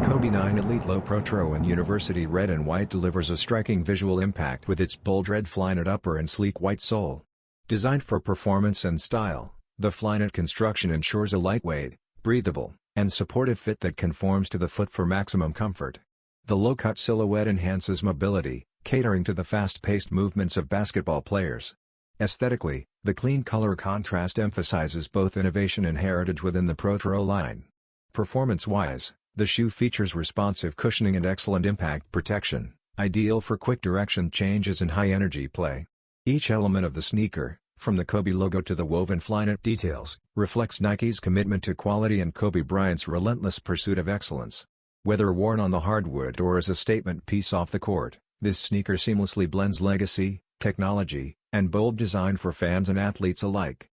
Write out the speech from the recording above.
Kobe 9 Elite Low Protro in University Red and White delivers a striking visual impact with its bold red Flyknit upper and sleek white sole. Designed for performance and style, the Flyknit construction ensures a lightweight, breathable, and supportive fit that conforms to the foot for maximum comfort. The low-cut silhouette enhances mobility, catering to the fast-paced movements of basketball players. Aesthetically, the clean color contrast emphasizes both innovation and heritage within the Protro line. Performance-wise, the shoe features responsive cushioning and excellent impact protection, ideal for quick direction changes and high-energy play. Each element of the sneaker, from the Kobe logo to the woven Flyknit details, reflects Nike's commitment to quality and Kobe Bryant's relentless pursuit of excellence. Whether worn on the hardwood or as a statement piece off the court, this sneaker seamlessly blends legacy, technology, and bold design for fans and athletes alike.